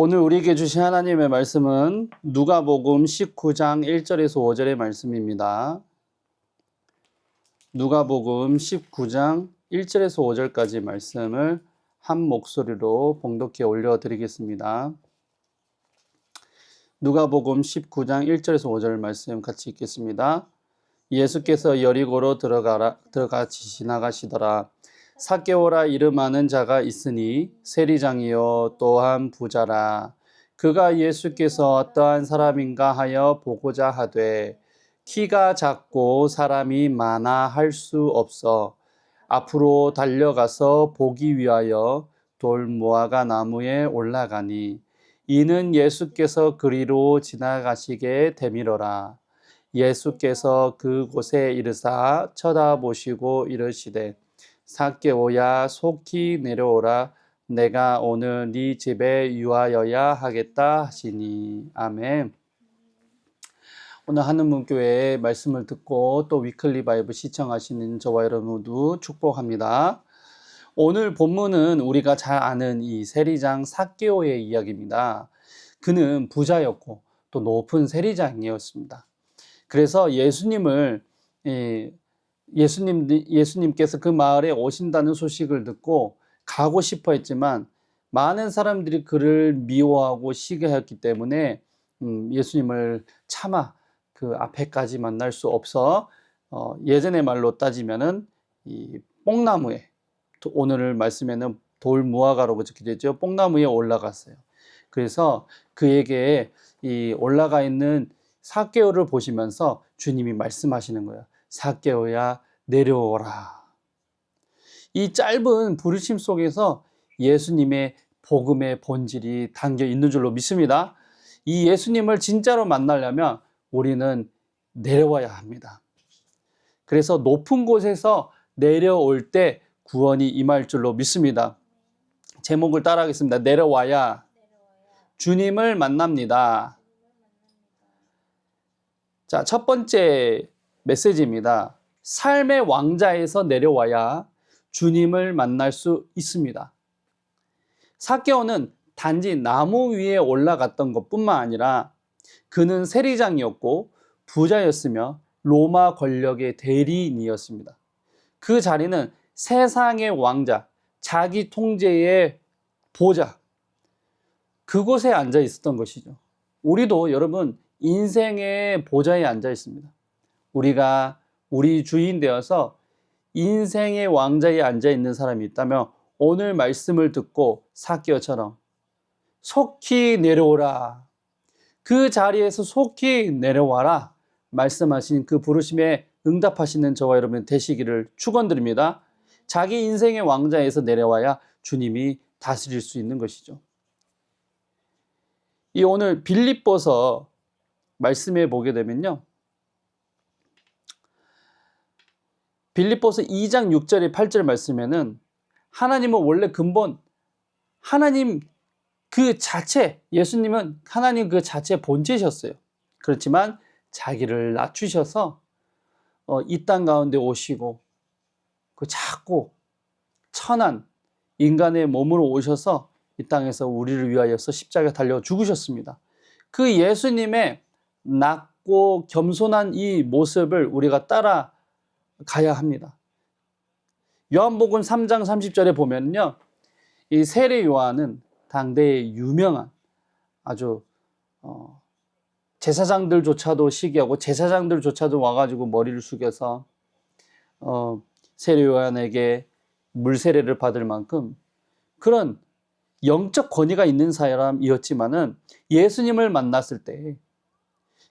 오늘 우리에게 주신 하나님의 말씀은 누가복음 19장 1절에서 5절의 말씀입니다. 누가복음 19장 1절에서 5절까지 말씀을 한 목소리로 봉독해 올려드리겠습니다. 누가복음 19장 1절에서 5절 말씀 같이 읽겠습니다. 예수께서 여리고로 들어가 지나가시더라. 삭개오라 이름하는 자가 있으니 세리장이요 또한 부자라. 그가 예수께서 어떠한 사람인가 하여 보고자 하되 키가 작고 사람이 많아 할 수 없어 앞으로 달려가서 보기 위하여 돌무화과 나무에 올라가니 이는 예수께서 그리로 지나가시게 되밀어라. 예수께서 그곳에 이르사 쳐다보시고 이르시되 삭개오야 속히 내려오라. 내가 오늘 네 집에 유하여야 하겠다 하시니. 아멘. 오늘 하늘문교회의 말씀을 듣고 또 위클리 바이블 시청하시는 저와 여러분 모두 축복합니다. 오늘 본문은 우리가 잘 아는 이 세리장 삭개오의 이야기입니다. 그는 부자였고 또 높은 세리장이었습니다. 그래서 예수님께서 그 마을에 오신다는 소식을 듣고 가고 싶어 했지만 많은 사람들이 그를 미워하고 시기하였기 때문에 예수님을 차마 그 앞에까지 만날 수 없어 예전의 말로 따지면은 이 뽕나무에, 오늘 말씀에는 돌무화과라고 적혀져 있죠. 뽕나무에 올라갔어요. 그래서 그에게 이 올라가 있는 삭개오를 보시면서 주님이 말씀하시는 거예요. 삭개오야 내려오라. 이 짧은 부르심 속에서 예수님의 복음의 본질이 담겨 있는 줄로 믿습니다. 이 예수님을 진짜로 만나려면 우리는 내려와야 합니다. 그래서 높은 곳에서 내려올 때 구원이 임할 줄로 믿습니다. 제목을 따라하겠습니다. 내려와야 주님을 만납니다. 자, 첫 번째 메시지입니다. 삶의 왕자에서 내려와야 주님을 만날 수 있습니다. 삭개오는 단지 나무 위에 올라갔던 것뿐만 아니라 그는 세리장이었고 부자였으며 로마 권력의 대리인이었습니다. 그 자리는 세상의 왕자, 자기 통제의 보좌, 그곳에 앉아 있었던 것이죠. 우리도 여러분 인생의 보좌에 앉아 있습니다. 우리가 우리 주인 되어서 인생의 왕자에 앉아 있는 사람이 있다면 오늘 말씀을 듣고 삭개오처럼 속히 내려오라. 그 자리에서 속히 내려와라. 말씀하신 그 부르심에 응답하시는 저와 여러분 되시기를 축원드립니다. 자기 인생의 왕자에서 내려와야 주님이 다스릴 수 있는 것이죠. 이 오늘 빌립보서 말씀해 보게 되면요. 빌립보서 2장 6절에 8절 말씀에는 하나님은 원래 근본 하나님 그 자체, 예수님은 하나님 그 자체 본체셨어요. 그렇지만 자기를 낮추셔서 이 땅 가운데 오시고 그 작고 천한 인간의 몸으로 오셔서 이 땅에서 우리를 위하여서 십자가에 달려 죽으셨습니다. 그 예수님의 낮고 겸손한 이 모습을 우리가 따라가야 합니다. 요한복음 3장 30절에 보면요, 이 세례 요한은 당대의 유명한 아주 제사장들조차도 시기하고 제사장들조차도 와가지고 머리를 숙여서 세례 요한에게 물세례를 받을 만큼 그런 영적 권위가 있는 사람이었지만은 예수님을 만났을 때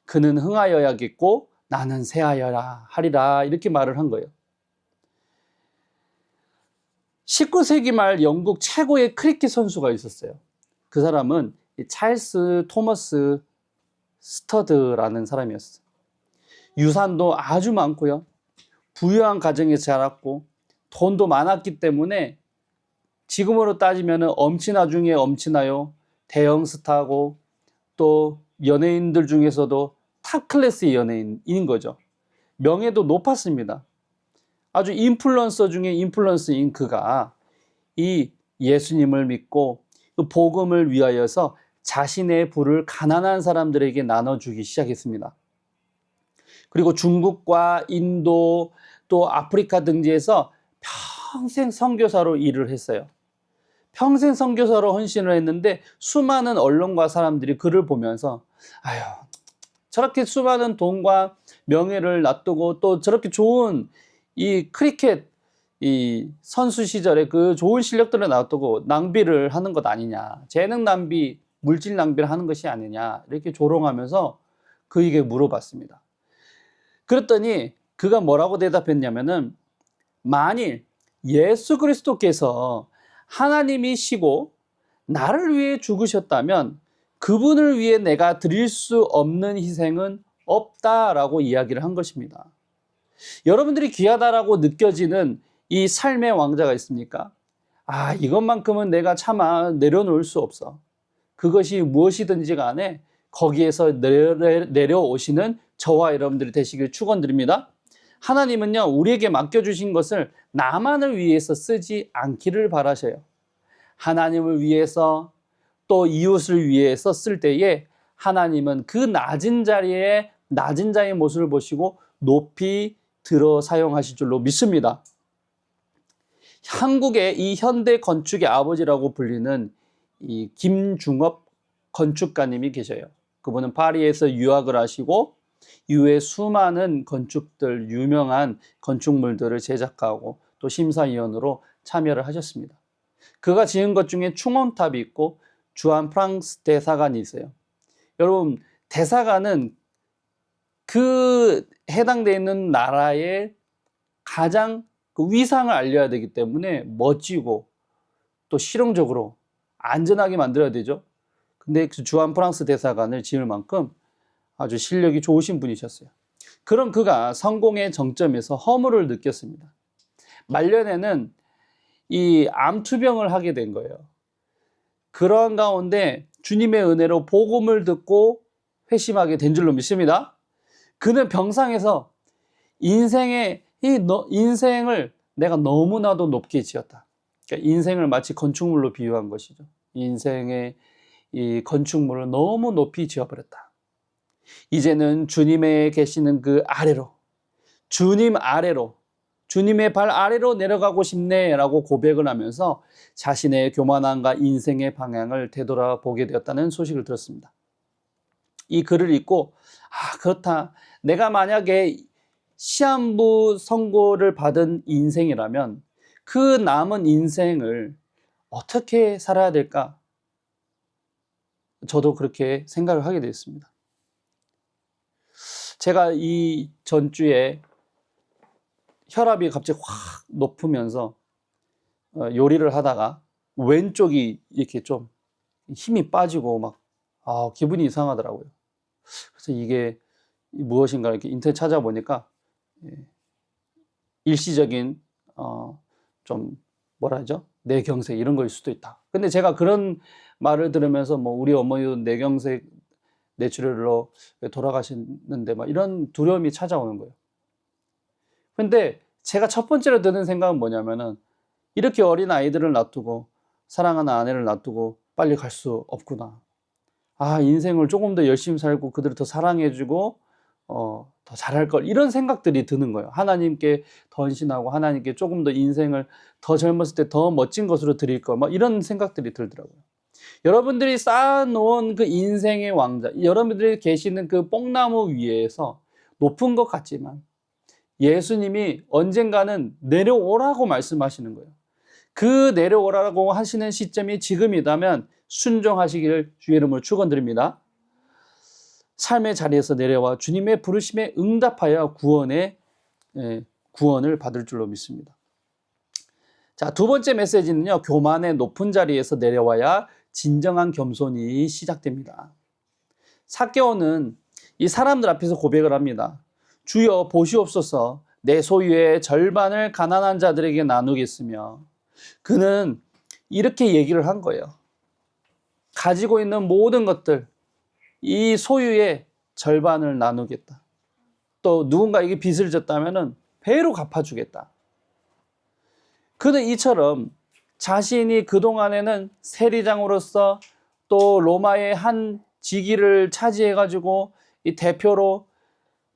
그는 흥하여야겠고 나는 쇠하여야 하리라 이렇게 말을 한 거예요. 19세기 말 영국 최고의 크리켓 선수가 있었어요. 그 사람은 찰스 토머스 스터드라는 사람이었어요. 유산도 아주 많고요. 부유한 가정에서 자랐고 돈도 많았기 때문에 지금으로 따지면 엄친아 중에 엄친아요. 대형 스타고 또 연예인들 중에서도 탑 클래스의 연예인인 거죠. 명예도 높았습니다. 아주 인플루언서 중에 인플루언서인 그가 이 예수님을 믿고 그 복음을 위하여서 자신의 부를 가난한 사람들에게 나눠주기 시작했습니다. 그리고 중국과 인도 또 아프리카 등지에서 평생 선교사로 일을 했어요. 평생 선교사로 헌신을 했는데 수많은 언론과 사람들이 그를 보면서 아유, 저렇게 수많은 돈과 명예를 놔두고 또 저렇게 좋은 이 크리켓 이 선수 시절에 그 좋은 실력들을 놔두고 낭비를 하는 것 아니냐, 재능 낭비, 물질 낭비를 하는 것이 아니냐, 이렇게 조롱하면서 그에게 물어봤습니다. 그랬더니 그가 뭐라고 대답했냐면은, 만일 예수 그리스도께서 하나님이시고 나를 위해 죽으셨다면 그분을 위해 내가 드릴 수 없는 희생은 없다라고 이야기를 한 것입니다. 여러분들이 귀하다라고 느껴지는 이 삶의 왕자가 있습니까? 아, 이것만큼은 내가 차마 내려놓을 수 없어. 그것이 무엇이든지 간에 거기에서 내려오시는 저와 여러분들이 되시길 축원드립니다. 하나님은요, 우리에게 맡겨주신 것을 나만을 위해서 쓰지 않기를 바라셔요. 하나님을 위해서 또 이웃을 위해서 쓸 때에 하나님은 그 낮은 자리에 낮은 자의 모습을 보시고 높이 들어 사용하실 줄로 믿습니다. 한국의 이 현대 건축의 아버지라고 불리는 이 김중업 건축가님이 계셔요. 그분은 파리에서 유학을 하시고 이후에 수많은 건축들, 유명한 건축물들을 제작하고 또 심사위원으로 참여를 하셨습니다. 그가 지은 것 중에 충원탑이 있고 주한 프랑스 대사관이 있어요. 여러분, 대사관은 그 해당되어 있는 나라의 가장 그 위상을 알려야 되기 때문에 멋지고 또 실용적으로 안전하게 만들어야 되죠. 근데 그 주한 프랑스 대사관을 지을 만큼 아주 실력이 좋으신 분이셨어요. 그럼 그가 성공의 정점에서 허물을 느꼈습니다. 말년에는 이 암투병을 하게 된 거예요. 그러한 가운데 주님의 은혜로 복음을 듣고 회심하게 된 줄로 믿습니다. 그는 병상에서 인생을 내가 너무나도 높게 지었다. 그러니까 인생을 마치 건축물로 비유한 것이죠. 인생의 이 건축물을 너무 높이 지어버렸다. 이제는 주님의 계시는 그 아래로, 주님 아래로, 주님의 발 아래로 내려가고 싶네라고 고백을 하면서 자신의 교만함과 인생의 방향을 되돌아보게 되었다는 소식을 들었습니다. 이 글을 읽고, 아, 그렇다. 내가 만약에 시한부 선고를 받은 인생이라면 그 남은 인생을 어떻게 살아야 될까? 저도 그렇게 생각을 하게 됐습니다. 제가 이 전주에 혈압이 갑자기 확 높으면서 요리를 하다가 왼쪽이 이렇게 좀 힘이 빠지고 막 기분이 이상하더라고요. 그래서 이게 무엇인가 이렇게 인터넷 찾아보니까 일시적인 좀 뭐라 하죠? 뇌경색 이런 거일 수도 있다. 근데 제가 그런 말을 들으면서 뭐 우리 어머니도 뇌경색 뇌출혈로 돌아가시는데 막 이런 두려움이 찾아오는 거예요. 근데 제가 첫 번째로 드는 생각은 뭐냐면은, 이렇게 어린 아이들을 놔두고 사랑하는 아내를 놔두고 빨리 갈 수 없구나. 아, 인생을 조금 더 열심히 살고 그들을 더 사랑해주고 더 잘할 걸, 이런 생각들이 드는 거예요. 하나님께 더 헌신하고 하나님께 조금 더 인생을 더 젊었을 때 더 멋진 것으로 드릴 걸, 막 이런 생각들이 들더라고요. 여러분들이 쌓아놓은 그 인생의 왕자, 여러분들이 계시는 그 뽕나무 위에서 높은 것 같지만 예수님이 언젠가는 내려오라고 말씀하시는 거예요. 그 내려오라고 하시는 시점이 지금이라면 순종하시기를 주의 이름으로 축원드립니다. 삶의 자리에서 내려와 주님의 부르심에 응답하여 구원을 받을 줄로 믿습니다. 자, 두 번째 메시지는요, 교만의 높은 자리에서 내려와야 진정한 겸손이 시작됩니다. 삭개오는 이 사람들 앞에서 고백을 합니다. 주여 보시옵소서, 내 소유의 절반을 가난한 자들에게 나누겠으며, 그는 이렇게 얘기를 한 거예요. 가지고 있는 모든 것들, 이 소유의 절반을 나누겠다. 또 누군가에게 빚을 졌다면 배로 갚아주겠다. 그는 이처럼 자신이 그동안에는 세리장으로서 또 로마의 한 직위를 차지해가지고 이 대표로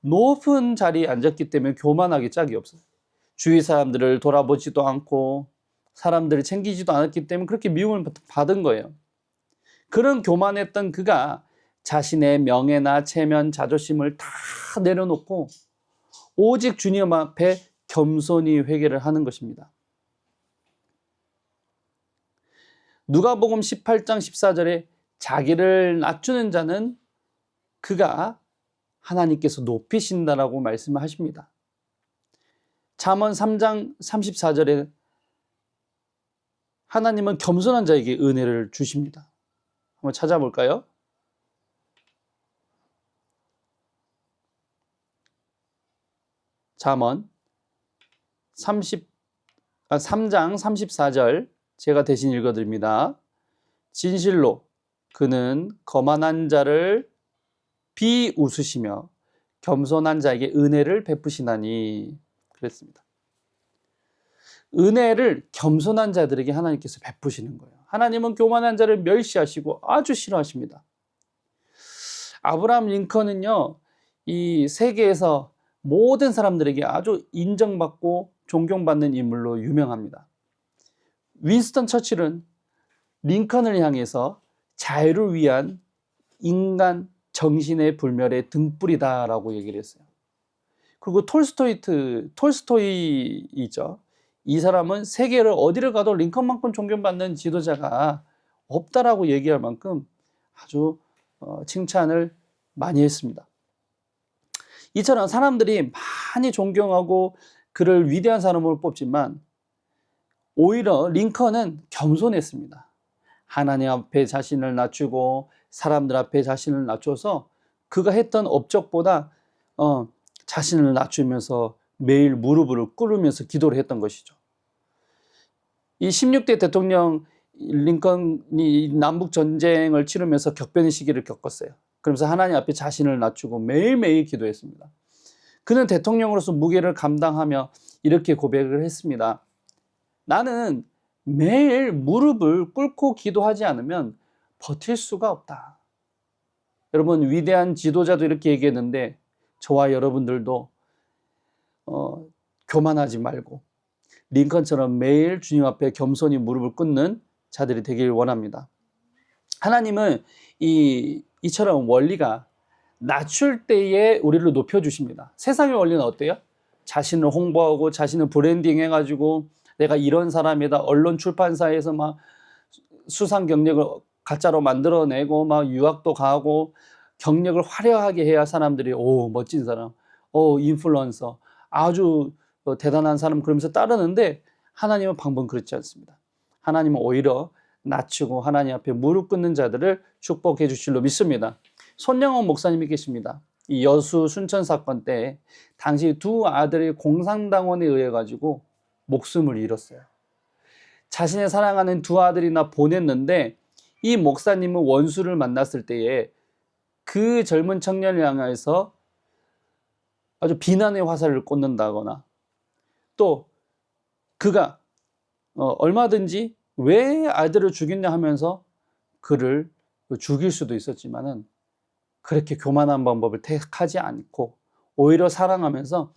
높은 자리에 앉았기 때문에 교만하기 짝이 없어요. 주위 사람들을 돌아보지도 않고 사람들을 챙기지도 않았기 때문에 그렇게 미움을 받은 거예요. 그런 교만했던 그가 자신의 명예나 체면, 자존심을 다 내려놓고 오직 주님 앞에 겸손히 회개를 하는 것입니다. 누가복음 18장 14절에 자기를 낮추는 자는 그가 하나님께서 높이신다라고 말씀을 하십니다. 잠언 3장 34절에 하나님은 겸손한 자에게 은혜를 주십니다. 한번 찾아볼까요? 잠언 3장 34절 제가 대신 읽어드립니다. 진실로 그는 거만한 자를 비웃으시며 겸손한 자에게 은혜를 베푸시나니 그랬습니다. 은혜를 겸손한 자들에게 하나님께서 베푸시는 거예요. 하나님은 교만한 자를 멸시하시고 아주 싫어하십니다. 아브라함 링컨은요, 이 세계에서 모든 사람들에게 아주 인정받고 존경받는 인물로 유명합니다. 윈스턴 처칠은 링컨을 향해서 자유를 위한 인간 정신의 불멸의 등불이다라고 얘기를 했어요. 그리고 톨스토이죠. 이 사람은 세계를 어디를 가도 링컨만큼 존경받는 지도자가 없다라고 얘기할 만큼 아주 칭찬을 많이 했습니다. 이처럼 사람들이 많이 존경하고 그를 위대한 사람으로 뽑지만 오히려 링컨은 겸손했습니다. 하나님 앞에 자신을 낮추고 사람들 앞에 자신을 낮춰서 그가 했던 업적보다 자신을 낮추면서 매일 무릎을 꿇으면서 기도를 했던 것이죠. 이 16대 대통령 링컨이 남북 전쟁을 치르면서 격변의 시기를 겪었어요. 그러면서 하나님 앞에 자신을 낮추고 매일매일 기도했습니다. 그는 대통령으로서 무게를 감당하며 이렇게 고백을 했습니다. 나는 매일 무릎을 꿇고 기도하지 않으면 버틸 수가 없다. 여러분, 위대한 지도자도 이렇게 얘기했는데 저와 여러분들도 교만하지 말고 링컨처럼 매일 주님 앞에 겸손히 무릎을 꿇는 자들이 되길 원합니다. 하나님은 이처럼 원리가 낮출 때에 우리를 높여주십니다. 세상의 원리는 어때요? 자신을 홍보하고 자신을 브랜딩 해가지고 내가 이런 사람이다. 언론 출판사에서 막 수상 경력을 가짜로 만들어내고 막 유학도 가고 경력을 화려하게 해야 사람들이 오 멋진 사람, 오 인플루언서, 아주 대단한 사람 그러면서 따르는데 하나님은 방법은 그렇지 않습니다. 하나님은 오히려 낮추고 하나님 앞에 무릎 꿇는 자들을 축복해 주실로 믿습니다. 손영원 목사님이 계십니다. 이 여수 순천 사건 때 당시 두 아들이 공산당원에 의해 가지고 목숨을 잃었어요. 자신의 사랑하는 두 아들이나 보냈는데 이 목사님은 원수를 만났을 때에 그 젊은 청년을 향해서 아주 비난의 화살을 꽂는다거나 또 그가 얼마든지 왜 아들을 죽였냐 하면서 그를 죽일 수도 있었지만은 그렇게 교만한 방법을 택하지 않고 오히려 사랑하면서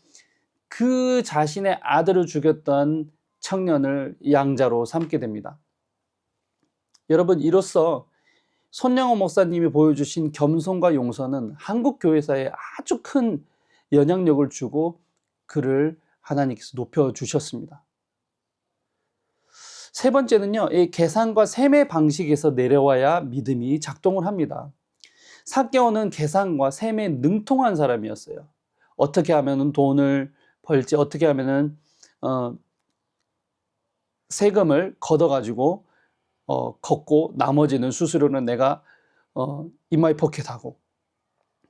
그 자신의 아들을 죽였던 청년을 양자로 삼게 됩니다. 여러분, 이로써 손영호 목사님이 보여주신 겸손과 용서는 한국 교회사에 아주 큰 영향력을 주고 그를 하나님께서 높여주셨습니다. 세 번째는요, 이 계산과 셈의 방식에서 내려와야 믿음이 작동을 합니다. 삭개오는 계산과 셈에 능통한 사람이었어요. 어떻게 하면 돈을 벌지, 어떻게 하면 세금을 걷어가지고 걷고 나머지는 수수료는 내가 인마이 포켓하고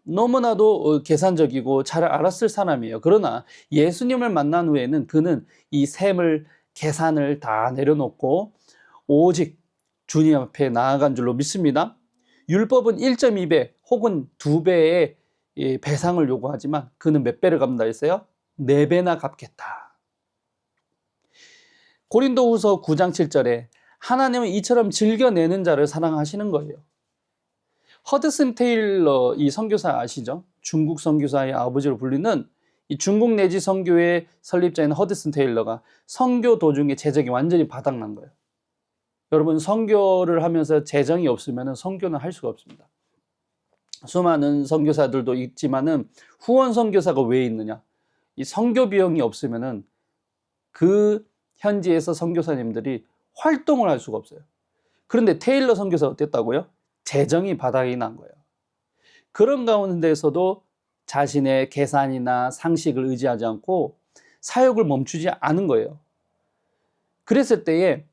너무나도 계산적이고 잘 알았을 사람이에요. 그러나 예수님을 만난 후에는 그는 이 셈을 계산을 다 내려놓고 오직 주님 앞에 나아간 줄로 믿습니다. 율법은 1.2배 혹은 2배의 배상을 요구하지만 그는 몇 배를 갚는다 했어요? 4배나 갚겠다. 고린도후서 9장 7절에 하나님은 이처럼 즐겨내는 자를 사랑하시는 거예요. 허드슨 테일러 이 선교사 아시죠? 중국 선교사의 아버지로 불리는 이 중국 내지 선교의 설립자인 허드슨 테일러가 선교 도중에 재정이 완전히 바닥난 거예요. 여러분, 선교를 하면서 재정이 없으면 선교는 할 수가 없습니다. 수많은 선교사들도 있지만은 후원 선교사가 왜 있느냐? 이 선교 비용이 없으면은 그 현지에서 선교사님들이 활동을 할 수가 없어요. 그런데 테일러 선교사가 어땠다고요? 재정이 바닥이 난 거예요. 그런 가운데서도 자신의 계산이나 상식을 의지하지 않고 사역을 멈추지 않은 거예요. 그랬을 때에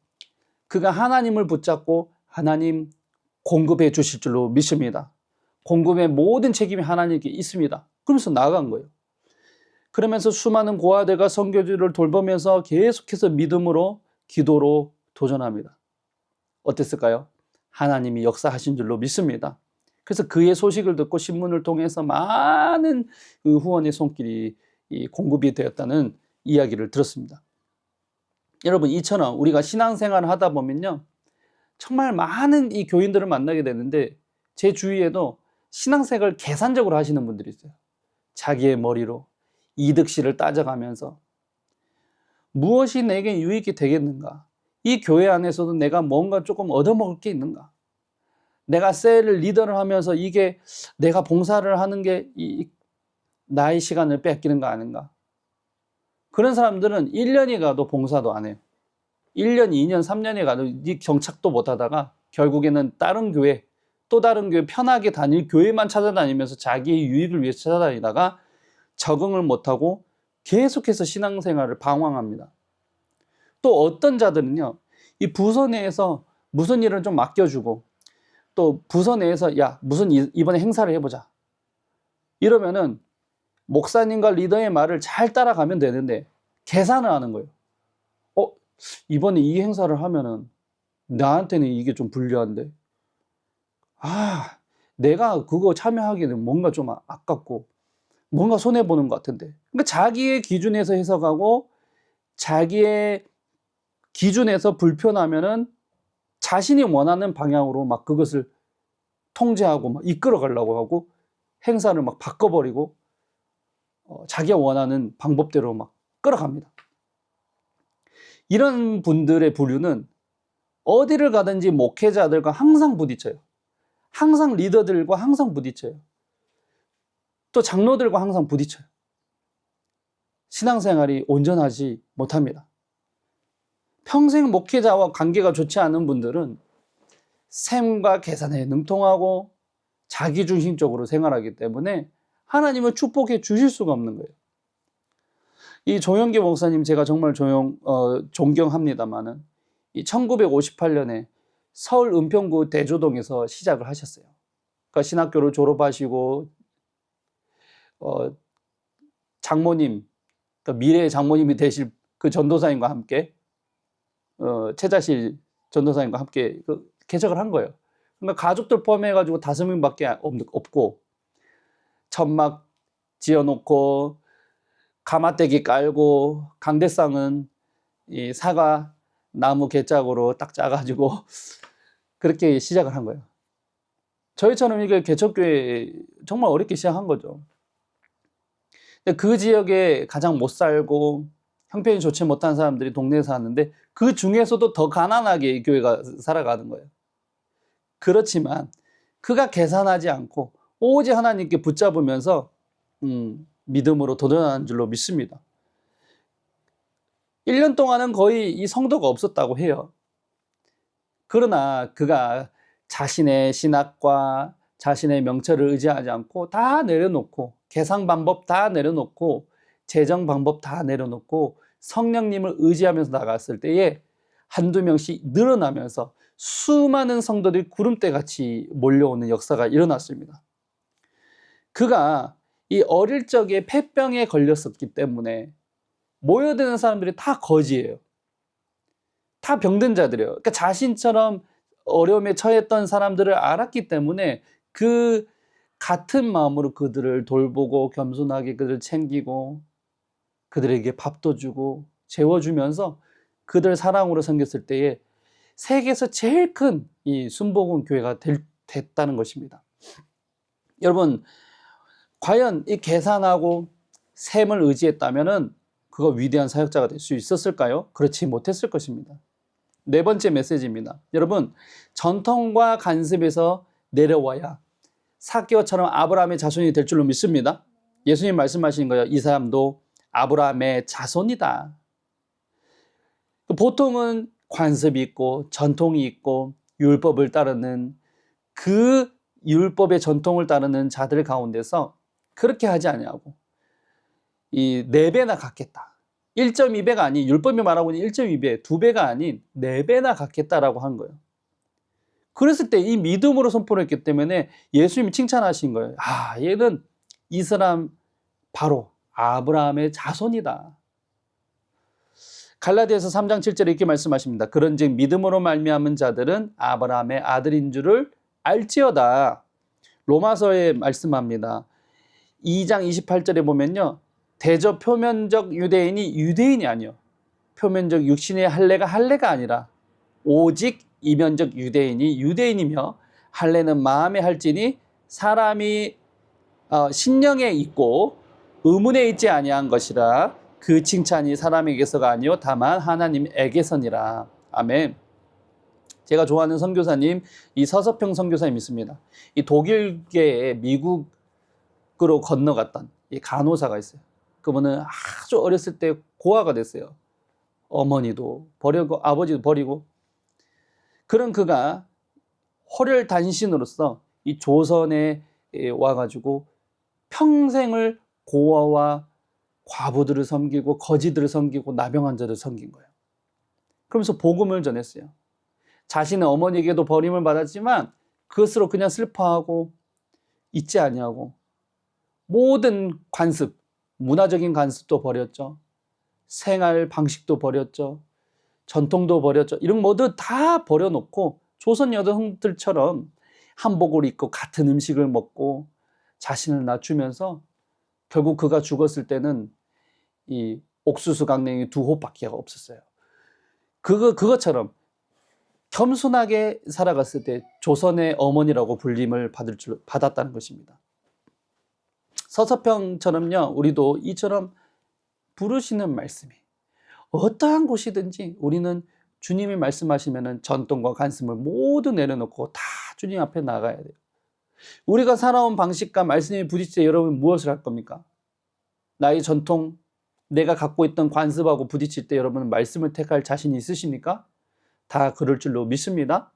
그가 하나님을 붙잡고 하나님 공급해 주실 줄로 믿습니다. 공급의 모든 책임이 하나님께 있습니다. 그러면서 나아간 거예요. 그러면서 수많은 고아들과 선교주를 돌보면서 계속해서 믿음으로 기도로 도전합니다. 어땠을까요? 하나님이 역사하신 줄로 믿습니다. 그래서 그의 소식을 듣고 신문을 통해서 많은 후원의 손길이 공급이 되었다는 이야기를 들었습니다. 여러분, 이처럼 우리가 신앙생활을 하다 보면요, 정말 많은 이 교인들을 만나게 되는데 제 주위에도 신앙생활을 계산적으로 하시는 분들이 있어요. 자기의 머리로 이득실을 따져가면서 무엇이 내게 유익이 되겠는가? 이 교회 안에서도 내가 뭔가 조금 얻어먹을 게 있는가? 내가 셀을 리더를 하면서 이게 내가 봉사를 하는 게 나의 시간을 뺏기는 거 아닌가? 그런 사람들은 1년이 가도 봉사도 안 해요. 1년, 2년, 3년이 가도 이 정착도 못 하다가 결국에는 다른 교회, 또 다른 교회, 편하게 다닐 교회만 찾아다니면서 자기의 유익을 위해서 찾아다니다가 적응을 못하고 계속해서 신앙생활을 방황합니다. 또 어떤 자들은요, 이 부서 내에서 무슨 일을 좀 맡겨주고 또 부서 내에서 야, 무슨 이번에 행사를 해보자. 이러면은 목사님과 리더의 말을 잘 따라가면 되는데 계산을 하는 거예요. 이번에 이 행사를 하면은 나한테는 이게 좀 불리한데, 내가 그거 참여하기는 뭔가 좀 아깝고 뭔가 손해보는 것 같은데. 그러니까 자기의 기준에서 해석하고 자기의 기준에서 불편하면은 자신이 원하는 방향으로 막 그것을 통제하고 막 이끌어 가려고 하고 행사를 막 바꿔버리고 자기가 원하는 방법대로 막 끌어갑니다. 이런 분들의 부류는 어디를 가든지 목회자들과 항상 부딪혀요. 항상 리더들과 항상 부딪혀요. 또 장로들과 항상 부딪혀요. 신앙생활이 온전하지 못합니다. 평생 목회자와 관계가 좋지 않은 분들은 셈과 계산에 능통하고 자기중심적으로 생활하기 때문에 하나님은 축복해 주실 수가 없는 거예요. 이 조영기 목사님 제가 정말 존경합니다만은 이 1958년에 서울 은평구 대조동에서 시작을 하셨어요. 그러니까 신학교를 졸업하시고 장모님, 그러니까 미래의 장모님이 되실 그 전도사님과 함께 최자실 전도사님과 함께 개척을 한 거예요. 그러니까 가족들 포함해가지고 5명밖에 없고 천막 지어놓고 가마떼기 깔고 강대상은 이 사과 나무 개짝으로 딱 짜가지고 그렇게 시작을 한 거예요. 저희처럼 이게 개척교회 정말 어렵게 시작한 거죠. 근데 그 지역에 가장 못 살고 형편이 좋지 못한 사람들이 동네에 사는데 그 중에서도 더 가난하게 이 교회가 살아가는 거예요. 그렇지만 그가 계산하지 않고 오직 하나님께 붙잡으면서 믿음으로 도전하는 줄로 믿습니다. 1년 동안은 거의 이 성도가 없었다고 해요. 그러나 그가 자신의 신학과 자신의 명철을 의지하지 않고 다 내려놓고 계산 방법 다 내려놓고 재정 방법 다 내려놓고 성령님을 의지하면서 나갔을 때에 한두 명씩 늘어나면서 수많은 성도들이 구름대같이 몰려오는 역사가 일어났습니다. 그가 이 어릴 적에 폐병에 걸렸었기 때문에 모여드는 사람들이 다 거지예요. 다 병든 자들이에요. 그러니까 자신처럼 어려움에 처했던 사람들을 알았기 때문에 그 같은 마음으로 그들을 돌보고 겸손하게 그들을 챙기고 그들에게 밥도 주고 재워주면서 그들 사랑으로 섬겼을 때에 세계에서 제일 큰 이 순복음 교회가 됐다는 것입니다. 여러분, 과연 이 계산하고 셈을 의지했다면은 그거 위대한 사역자가 될 수 있었을까요? 그렇지 못했을 것입니다. 네 번째 메시지입니다. 여러분, 전통과 간섭에서 내려와야 삭개오처럼 아브라함의 자손이 될 줄로 믿습니다. 예수님 말씀하신 거예요. 이 사람도 아브라함의 자손이다. 보통은 관습이 있고 전통이 있고 율법을 따르는 그 율법의 전통을 따르는 자들 가운데서 그렇게 하지 아니하고 이 4배나 갖겠다. 1.2배가 아닌, 율법이 말하고 있는 1.2배, 2배가 아닌 4배나 갖겠다라고 한 거예요. 그랬을 때 이 믿음으로 선포를 했기 때문에 예수님이 칭찬하신 거예요. 아, 얘는 이 사람 바로 아브라함의 자손이다. 갈라디아서 3장 7절에 이렇게 말씀하십니다. 그런즉 믿음으로 말미암은 자들은 아브라함의 아들인 줄을 알지어다. 로마서에 말씀합니다. 2장 28절에 보면요. 대저 표면적 유대인이 유대인이 아니요. 표면적 육신의 할례가 아니라 오직 이면적 유대인이 유대인이며 할례는 마음에 할지니 사람이 신령에 있고 의문에 있지 아니한 것이라 그 칭찬이 사람에게서가 아니요 다만 하나님에게서니라. 아멘. 제가 좋아하는 선교사님 이 서서평 선교사님 있습니다. 이 독일계에 미국으로 건너갔던 이 간호사가 있어요. 그분은 아주 어렸을 때 고아가 됐어요. 어머니도 버리고 아버지도 버리고. 그런 그가 호렬단신으로서 이 조선에 와가지고 평생을 고아와 과부들을 섬기고 거지들을 섬기고 나병 환자를 섬긴 거예요. 그러면서 복음을 전했어요. 자신의 어머니에게도 버림을 받았지만 그것으로 그냥 슬퍼하고 잊지 아니하고 모든 관습, 문화적인 관습도 버렸죠. 생활 방식도 버렸죠. 전통도 버렸죠. 이런 모두 다 버려놓고 조선 여성들처럼 한복을 입고 같은 음식을 먹고 자신을 낮추면서 결국 그가 죽었을 때는 이 옥수수 강냉이 2호밖에 없었어요. 그것처럼 겸손하게 살아갔을 때 조선의 어머니라고 불림을 받았다는 것입니다. 서서평처럼요, 우리도 이처럼 부르시는 말씀이 어떠한 곳이든지 우리는 주님이 말씀하시면 전통과 관습을 모두 내려놓고 다 주님 앞에 나가야 돼요. 우리가 살아온 방식과 말씀이 부딪힐 때 여러분 무엇을 할 겁니까? 나의 전통, 내가 갖고 있던 관습하고 부딪힐 때 여러분은 말씀을 택할 자신이 있으십니까? 다 그럴 줄로 믿습니다.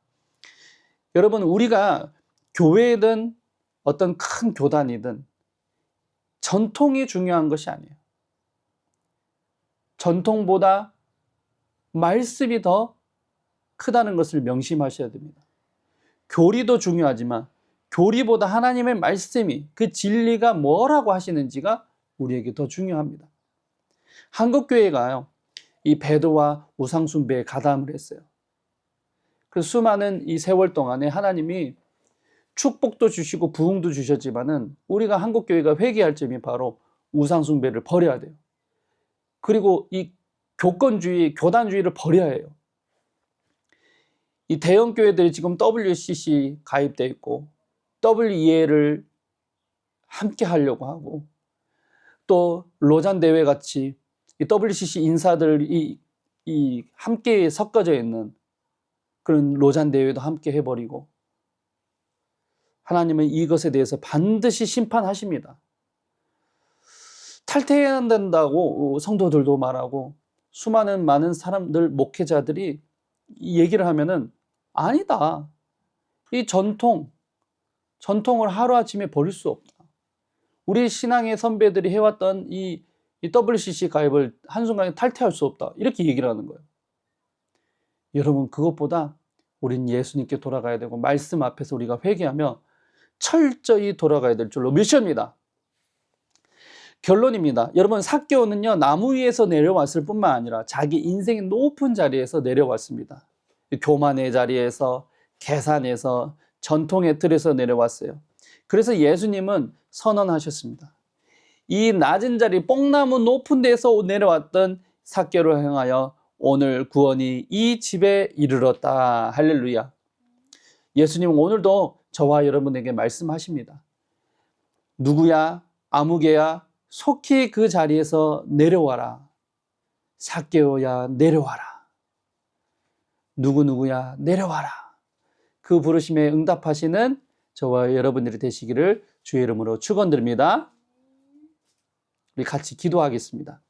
여러분, 우리가 교회든 어떤 큰 교단이든 전통이 중요한 것이 아니에요. 전통보다 말씀이 더 크다는 것을 명심하셔야 됩니다. 교리도 중요하지만 교리보다 하나님의 말씀이, 그 진리가 뭐라고 하시는지가 우리에게 더 중요합니다. 한국교회가요, 이 배도와 우상숭배에 가담을 했어요. 그래서 수많은 이 세월 동안에 하나님이 축복도 주시고 부흥도 주셨지만은 우리가 한국교회가 회개할 점이 바로 우상숭배를 버려야 돼요. 그리고 이 교권주의, 교단주의를 버려야 해요. 이 대형 교회들이 지금 WCC 가입돼 있고 WEA를 함께 하려고 하고 또 로잔 대회 같이 이 WCC 인사들이 함께 섞어져 있는 그런 로잔 대회도 함께 해버리고 하나님은 이것에 대해서 반드시 심판하십니다. 탈퇴해야 된다고 성도들도 말하고 많은 사람들, 목회자들이 얘기를 하면은 아니다. 이 전통을 하루아침에 버릴 수 없다. 우리 신앙의 선배들이 해왔던 이 WCC 가입을 한순간에 탈퇴할 수 없다. 이렇게 얘기를 하는 거예요. 여러분, 그것보다 우린 예수님께 돌아가야 되고 말씀 앞에서 우리가 회개하며 철저히 돌아가야 될 줄로 믿습니다. 결론입니다. 여러분, 삭개오는요, 나무 위에서 내려왔을 뿐만 아니라 자기 인생의 높은 자리에서 내려왔습니다. 교만의 자리에서, 계산에서, 전통의 틀에서 내려왔어요. 그래서 예수님은 선언하셨습니다. 이 낮은 자리, 뽕나무 높은 데서 내려왔던 삭개오를 향하여 오늘 구원이 이 집에 이르렀다. 할렐루야. 예수님은 오늘도 저와 여러분에게 말씀하십니다. 누구야? 아무개야? 속히 그 자리에서 내려와라. 삭개오야 내려와라. 누구누구야 내려와라. 그 부르심에 응답하시는 저와 여러분들이 되시기를 주의 이름으로 축원드립니다. 우리 같이 기도하겠습니다.